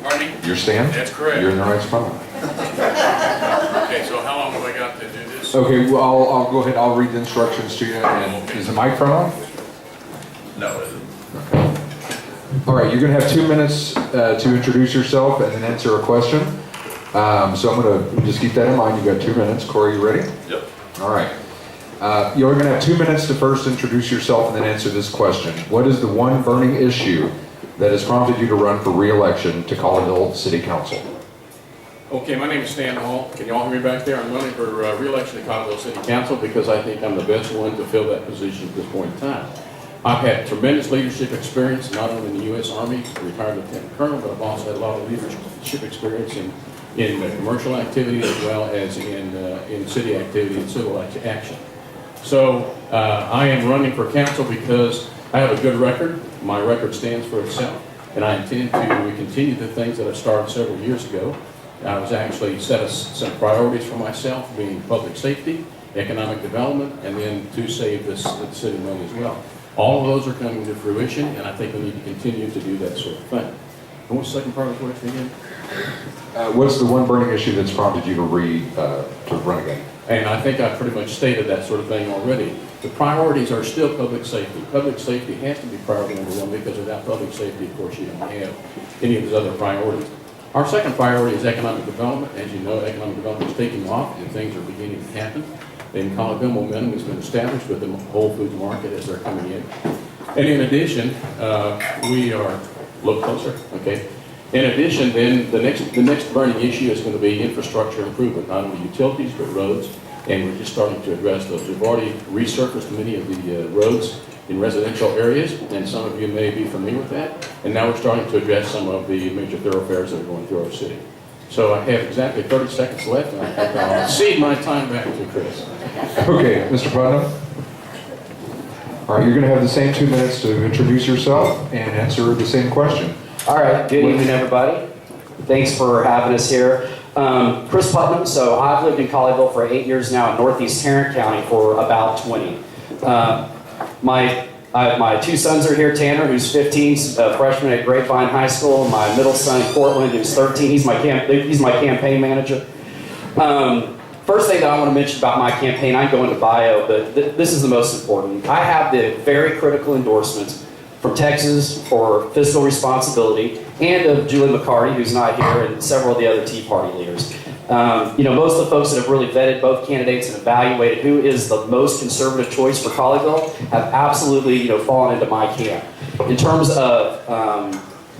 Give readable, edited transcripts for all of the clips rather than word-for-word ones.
Pardon me? You're Stan? That's correct. You're in the right spot. Okay, so how long have I got to do this? Okay, well, I'll go ahead, I'll read the instructions to you, and is the microphone on? No, it isn't. All right, you're gonna have 2 minutes to introduce yourself and then answer a question. So I'm gonna just keep that in mind. You've got 2 minutes. Corey, you ready? Yep. All right. You're gonna have 2 minutes to first introduce yourself and then answer this question. What is the one burning issue that has prompted you to run for re-election to Colleyville City Council? Okay, my name is Stan Hall. Can you all hear me back there? I'm running for re-election to Colleyville City Council because I think I'm the best one to fill that position at this point in time. I've had tremendous leadership experience, not only in the U.S. Army, retired lieutenant colonel, but I've also had a lot of leadership experience in commercial activity as well as in city activity and civil action. So I am running for council because I have a good record. My record stands for itself, and I intend to continue the things that I started several years ago. I was actually set some priorities for myself, being public safety, economic development, and then to save the city money as well. All of those are coming to fruition, and I think we need to continue to do that sort of thing. And what's the second part of the question again? What's the one burning issue that's prompted you to run again? And I think I pretty much stated that sort of thing already. The priorities are still public safety. Public safety has to be priority number one because without public safety, of course, you don't have any of those other priorities. Our second priority is economic development. As you know, economic development is taking off and things are beginning to happen. In Colleyville, momentum has been established with the Whole Foods market as they're coming in. And in addition, we are, look closer, okay. In addition, then the next burning issue is going to be infrastructure improvement, not only utilities but roads, and we're just starting to address those. We've already resurfaced many of the roads in residential areas, and some of you may be familiar with that. And now we're starting to address some of the major thoroughfares that are going through our city. So I have exactly 30 seconds left, and I think I'll cede my time back to Chris. Okay, Mr. Putnam. All right, you're going to have the same 2 minutes to introduce yourself and answer the same question. All right, good evening, everybody. Thanks for having us here. Chris Putnam, so I've lived in Colleyville for 8 years now in Northeast Tarrant County for about 20. My two sons are here, Tanner, who's 15, a freshman at Grapevine High School, my middle son, Cortland, who's 13. He's my campaign manager. First thing that I want to mention about my campaign, I go into bio, but this is the most important. I have the very critical endorsements from Texas for fiscal responsibility and of Julie McCarty, who's not here, and several of the other Tea Party leaders. Most of the folks that have really vetted both candidates and evaluated who is the most conservative choice for Colleyville have absolutely, fallen into my camp. In terms of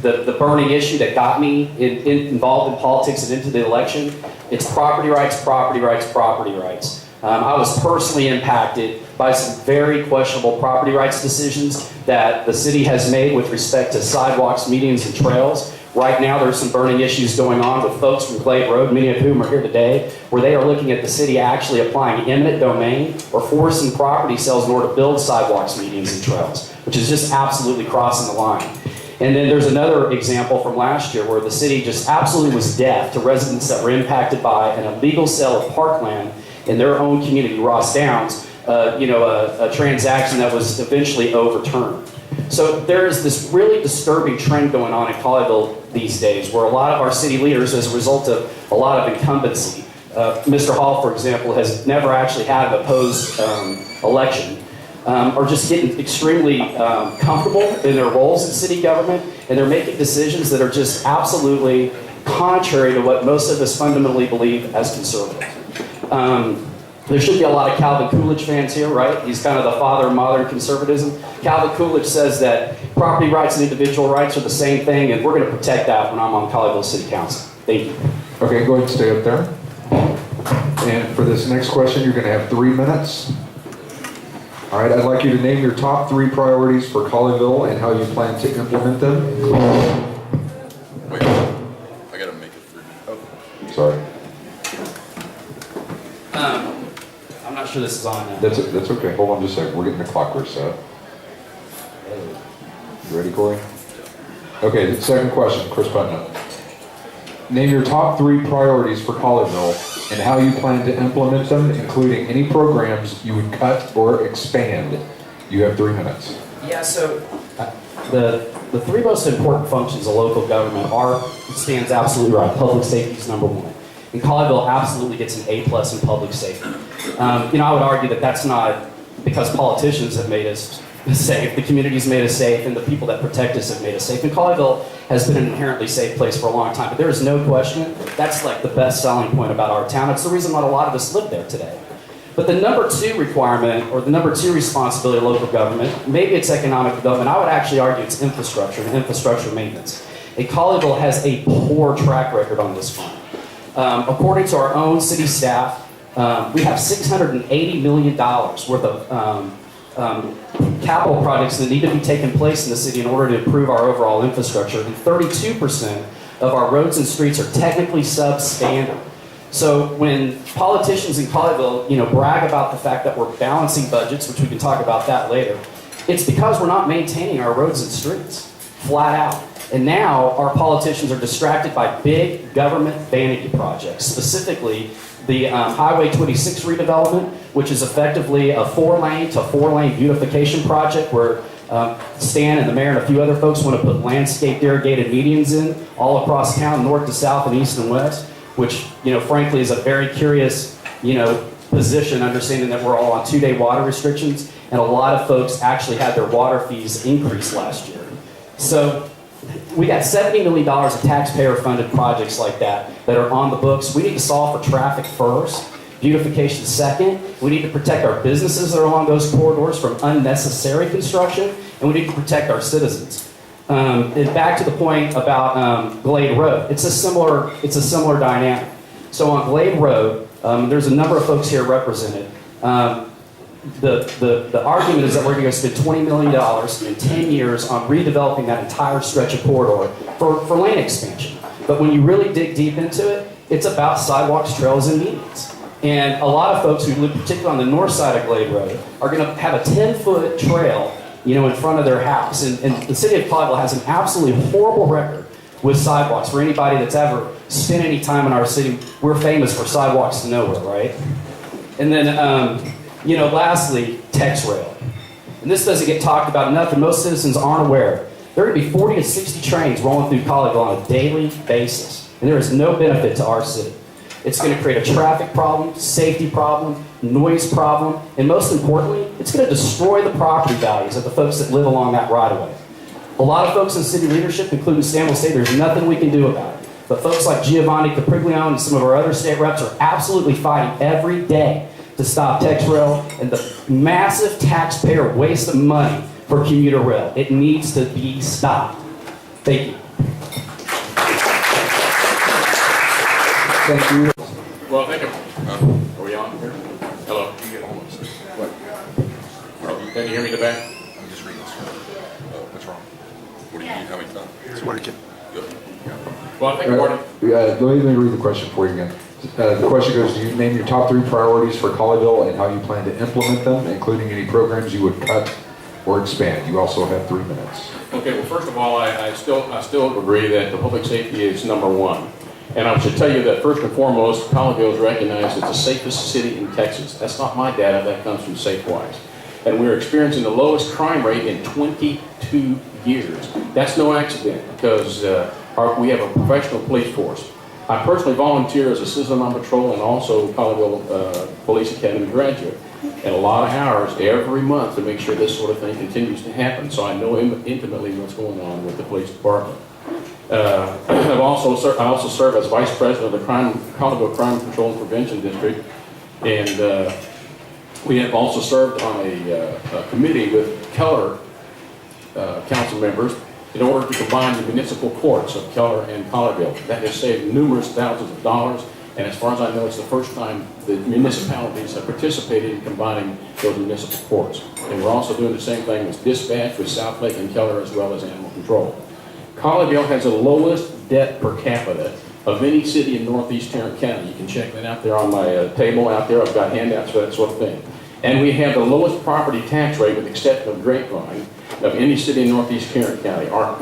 the burning issue that got me involved in politics and into the election, it's property rights, property rights, property rights. I was personally impacted by some very questionable property rights decisions that the city has made with respect to sidewalks, medians, and trails. Right now, there's some burning issues going on with folks from Glade Road, many of whom are here today, where they are looking at the city actually applying eminent domain or forcing property sales in order to build sidewalks, medians, and trails, which is just absolutely crossing the line. And then there's another example from last year where the city just absolutely was deaf to residents that were impacted by an illegal sale of parkland in their own community, Ross Downs, a transaction that was eventually overturned. So there is this really disturbing trend going on in Colleyville these days where a lot of our city leaders, as a result of a lot of incumbency, Mr. Hall, for example, has never actually had an opposed election, are just getting extremely comfortable in their roles in city government, and they're making decisions that are just absolutely contrary to what most of us fundamentally believe as conservatives. There should be a lot of Calvin Coolidge fans here, right? He's kind of the father of modern conservatism. Calvin Coolidge says that property rights and individual rights are the same thing, and we're going to protect that when I'm on Colleyville City Council. Thank you. Okay, go ahead and stay up there. And for this next question, you're going to have 3 minutes. All right, I'd like you to name your top 3 priorities for Colleyville and how you plan to implement them. Wait, I gotta make it through. Oh. Sorry. I'm not sure this is on now. That's okay. Hold on just a second. We're getting the clock reset. You ready, Corey? Okay, the second question, Chris Putnam. Name your top 3 priorities for Colleyville and how you plan to implement them, including any programs you would cut or expand. You have 3 minutes. Yeah, so the the three most important functions of local government are, stands absolutely right. Public safety is number one. And Colleyville absolutely gets an A+ in public safety. I would argue that that's not because politicians have made us safe, the community's made us safe, and the people that protect us have made us safe. And Colleyville has been an inherently safe place for a long time, but there is no question that's like the best selling point about our town. It's the reason why a lot of us live there today. But the number two requirement, or the number two responsibility of local government, maybe it's economic development. I would actually argue it's infrastructure and infrastructure maintenance. And Colleyville has a poor track record on this front. According to our own city staff, we have $680 million worth of capital projects that need to be taking place in the city in order to improve our overall infrastructure. And 32% of our roads and streets are technically substandard. So when politicians in Colleyville, brag about the fact that we're balancing budgets, which we can talk about that later, it's because we're not maintaining our roads and streets, flat out. And now our politicians are distracted by big government vanity projects, specifically the Highway 26 redevelopment, which is effectively a 4-lane to 4-lane beautification project where Stan and the mayor and a few other folks want to put landscape irrigated medians in all across town, north to south and east and west, which, frankly is a very curious, position, understanding that we're all on 2-day water restrictions, and a lot of folks actually had their water fees increase last year. So we got $70 million of taxpayer-funded projects like that are on the books. We need to solve for traffic first, beautification second. We need to protect our businesses that are along those corridors from unnecessary construction, and we need to protect our citizens. And back to the point about Glade Road, it's a similar dynamic. So on Glade Road, there's a number of folks here represented. The argument is that we're going to spend $20 million in 10 years on redeveloping that entire stretch of corridor for lane expansion. But when you really dig deep into it, it's about sidewalks, trails, and medians. And a lot of folks who live particularly on the north side of Glade Road are going to have a 10-foot trail, in front of their house. And the city of Colleyville has an absolutely horrible record with sidewalks. For anybody that's ever spent any time in our city, we're famous for sidewalks to nowhere, right? And then, lastly, TexRail. And this doesn't get talked about enough, and most citizens aren't aware. There are going to be 40 to 60 trains rolling through Colleyville on a daily basis, and there is no benefit to our city. It's going to create a traffic problem, safety problem, noise problem, and most importantly, it's going to destroy the property values of the folks that live along that right-of-way. A lot of folks in city leadership, including Stan, will say there's nothing we can do about it. But folks like Giovanni Capriglione and some of our other state reps are absolutely fighting every day to stop TexRail and the massive taxpayer waste of money for commuter rail. It needs to be stopped. Thank you. Thank you. Well, thank you. Are we on here? Hello. Can you hear me in the back? I'm just reading this. What's wrong? What do you need? How many times? It's working. Good. Well, thank you, Marty. Let me read the question for you again. The question goes, do you name your top 3 priorities for Colleyville and how you plan to implement them, including any programs you would cut or expand? You also have 3 minutes. Okay, well, first of all, I still agree that the public safety is number one. And I should tell you that first and foremost, Colleyville is recognized as the safest city in Texas. That's not my data, that comes from SafeWise. And we're experiencing the lowest crime rate in 22 years. That's no accident because we have a professional police force. I personally volunteer as a citizen on patrol and also Colleyville Police Academy graduate. And a lot of hours every month to make sure this sort of thing continues to happen. So I know intimately what's going on with the police department. I also serve as vice president of the Colleyville Crime Control and Prevention District, and we have also served on a committee with Keller council members in order to combine the municipal courts of Keller and Colleyville. That has saved numerous thousands of dollars, and as far as I know, it's the first time the municipalities have participated in combining those municipal courts. And we're also doing the same thing with dispatch with Southlake and Keller as well as animal control. Colleyville has the lowest debt per capita of any city in northeast Tarrant County. You can check that out there on my table out there. I've got handouts for that sort of thing. And we have the lowest property tax rate, with the exception of Grapevine, of any city in northeast Tarrant County. Our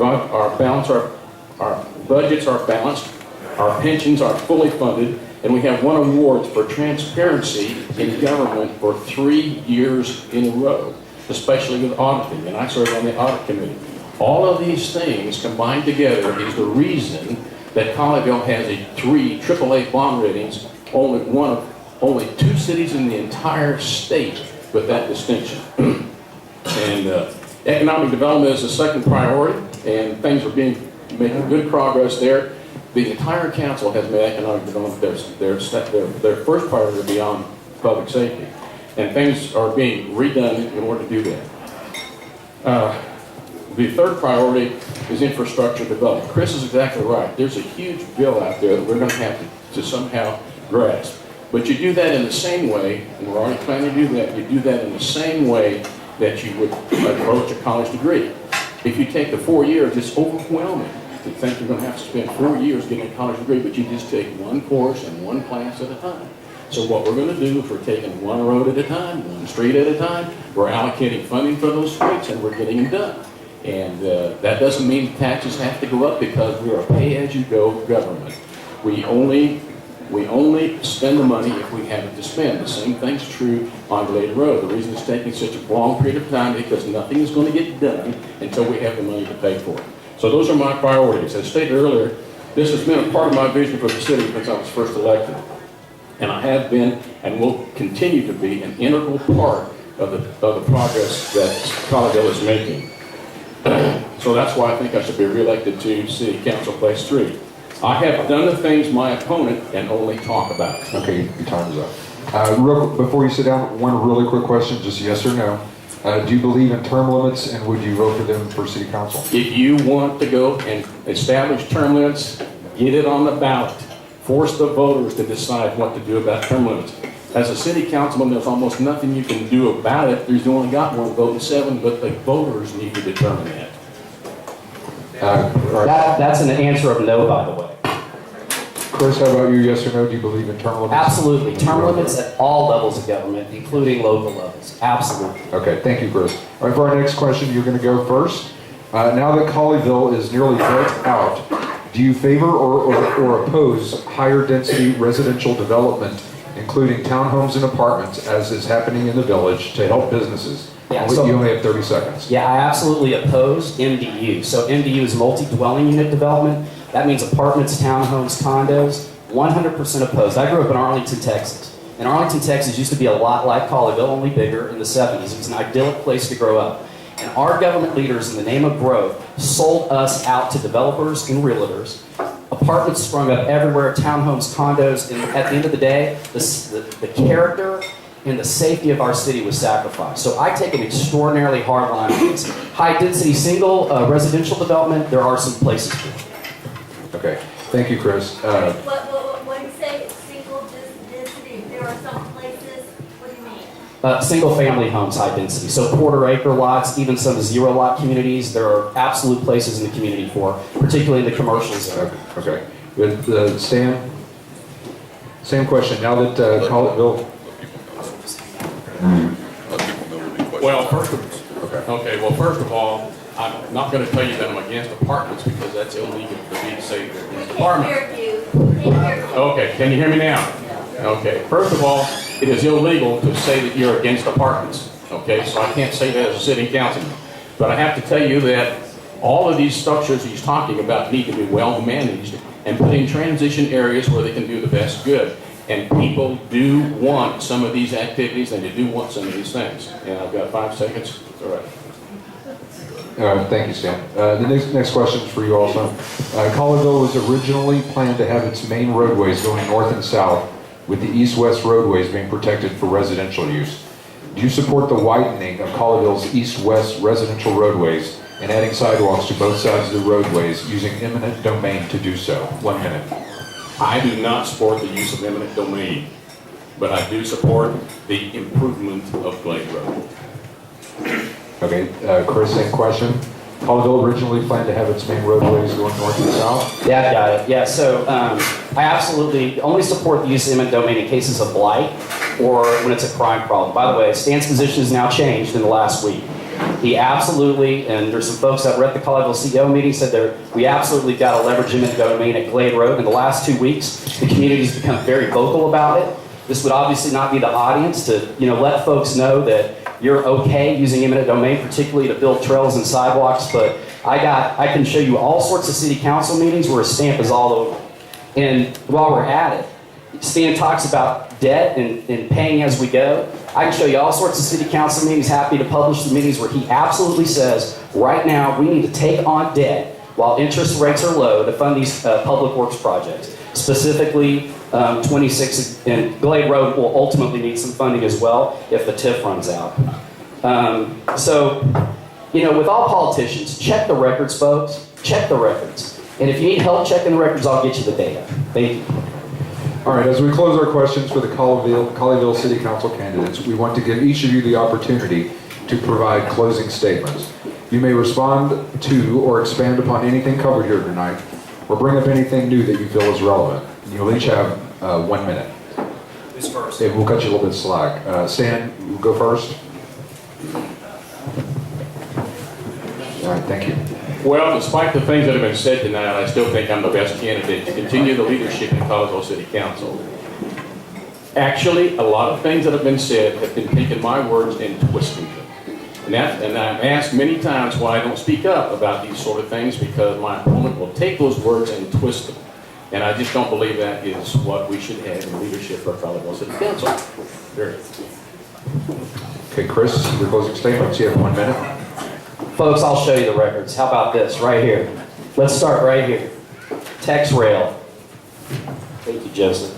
budgets are balanced, our pensions are fully funded, and we have won awards for transparency in government for 3 years in a row, especially with auditing, and I serve on the audit committee. All of these things combined together is the reason that Colleyville has 3 AAA bond ratings, only 2 cities in the entire state with that distinction. And economic development is the second priority, and things are making good progress there. The entire council has made economic development their first priority beyond public safety, and things are being redone in order to do that. The third priority is infrastructure development. Chris is exactly right. There's a huge bill out there that we're going to have to somehow grasp. But you do that in the same way, and we're already planning to do that, you do that in the same way that you would approach a college degree. If you take the 4 years, it's overwhelming to think you're going to have to spend 4 years getting a college degree, but you just take one course and one class at a time. So what we're going to do is we're taking one road at a time, one street at a time, we're allocating funding for those streets, and we're getting them done. And that doesn't mean taxes have to go up because we're a pay-as-you-go government. We only spend the money if we have it to spend. The same thing's true on Glade Road. The reason it's taking such a long period of time is because nothing is going to get done until we have the money to pay for it. So those are my priorities. As stated earlier, this has been a part of my vision for the city since I was first elected. And I have been and will continue to be an integral part of the progress that Colleyville is making. So that's why I think I should be reelected to City Council Place 3. I have done the things my opponent can only talk about. Okay, your time is up. Before you sit down, one really quick question, just yes or no. Do you believe in term limits, and would you vote for them for City Council? If you want to go and establish term limits, get it on the ballot. Force the voters to decide what to do about term limits. As a city councilman, there's almost nothing you can do about it. There's only got one vote in 7, but the voters need to determine that. That's an answer of no, by the way. Chris, how about you, yes or no? Do you believe in term limits? Absolutely. Term limits at all levels of government, including local levels. Absolutely. Okay, thank you, Chris. All right, for our next question, you're going to go first. Now that Colleyville is nearly built out, do you favor or oppose higher density residential development, including townhomes and apartments, as is happening in the village, to help businesses? Yeah, You only have 30 seconds. Yeah, I absolutely oppose MDU. So MDU is multi-dwelling unit development. That means apartments, townhomes, condos. 100% opposed. I grew up in Arlington, Texas. And Arlington, Texas used to be a lot like Colleyville, only bigger in the 70s. It was an idyllic place to grow up. And our government leaders, in the name of growth, sold us out to developers and realtors. Apartments sprung up everywhere, townhomes, condos, and at the end of the day, the character and the safety of our city was sacrificed. So I take an extraordinarily hard line on this. High density single residential development, there are some places for it. Okay, thank you, Chris. What do you say, single density, there are some places, what do you mean? Single family homes, high density. So quarter acre lots, even some 0 lot communities, there are absolute places in the community for, particularly in the commercial zone. Okay, good. Stan, same question. Now that Colleyville... Well, first of all, I'm not going to tell you that I'm against apartments because that's illegal for me to say that against apartments. Okay, can you hear me now? Okay, first of all, it is illegal to say that you're against apartments. Okay, so I can't say that as a city councilman. But I have to tell you that all of these structures he's talking about need to be well managed and put in transition areas where they can do the best good. And people do want some of these activities, and they do want some of these things. And I've got 5 seconds. All right. Thank you, Stan. The next question is for you also. Colleyville was originally planned to have its main roadways going north and south, with the east-west roadways being protected for residential use. Do you support the widening of Colleyville's east-west residential roadways and adding sidewalks to both sides of the roadways using eminent domain to do so? 1 minute. I do not support the use of eminent domain, but I do support the improvement of Glade Road. Okay, Chris, same question. Colleyville originally planned to have its main roadways going north and south? Yeah, got it. Yeah, so I absolutely only support the use of eminent domain in cases of blight or when it's a crime problem. By the way, Stan's position has now changed in the last week. He absolutely, and there's some folks that were at the Colleyville CEO meeting, said that we absolutely got to leverage eminent domain at Glade Road. In the last 2 weeks, the community's become very vocal about it. This would obviously not be the audience to, let folks know that you're okay using eminent domain, particularly to build trails and sidewalks, but I can show you all sorts of city council meetings where a stamp is all over. And while we're at it, Stan talks about debt and paying as we go. I can show you all sorts of city council meetings, happy to publish the meetings where he absolutely says, right now, we need to take on debt while interest rates are low to fund these public works projects. Specifically, 26 and Glade Road will ultimately need some funding as well if the TIF runs out. So, you know, with all politicians, check the records, folks. Check the records. And if you need help checking the records, I'll get you the data. Thank you. All right, as we close our questions for the Colleyville City Council candidates, we want to give each of you the opportunity to provide closing statements. You may respond to or expand upon anything covered here tonight, or bring up anything new that you feel is relevant. You'll each have 1 minute. Who's first? We'll cut you a little bit slack. Stan, you go first. All right, thank you. Well, despite the things that have been said tonight, I still think I'm the best candidate to continue the leadership in Colleyville City Council. Actually, a lot of things that have been said have been taking my words and twisting them. And I'm asked many times why I don't speak up about these sort of things, because my opponent will take those words and twist them. And I just don't believe that is what we should have in leadership for Colleyville City Council. Period. Okay, Chris, your closing statements. You have 1 minute. Folks, I'll show you the records. How about this, right here? Let's start right here. Tex Rail. Thank you, Joseph.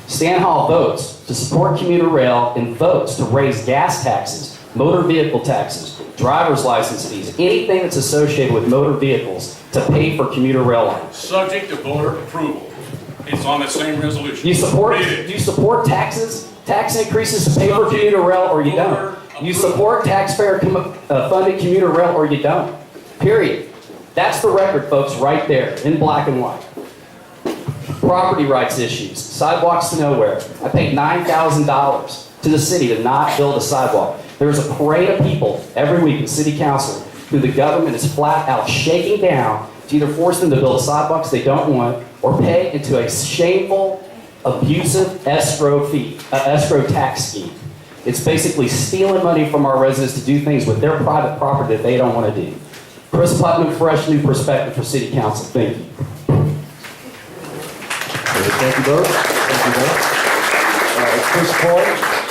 Stan Hall votes to support commuter rail and votes to raise gas taxes, motor vehicle taxes, driver's license fees, anything that's associated with motor vehicles to pay for commuter rail lines. Subject to voter approval. It's on the same resolution. You support, Read it. do you support tax increases to pay for commuter rail, or you don't? You support taxpayer funded commuter rail, or you don't. Period. That's the record, folks, right there in black and white. Property rights issues, sidewalks to nowhere. I paid $9,000 to the city to not build a sidewalk. There's a parade of people every week in city council who the government is flat out shaking down to either force them to build sidewalks they don't want or pay into a shameful, abusive escrow tax scheme. It's basically stealing money from our residents to do things with their private property that they don't want to do. Chris Putnam, fresh new perspective for city council. Thank you. Thank you both. Thank you both. Chris Paul.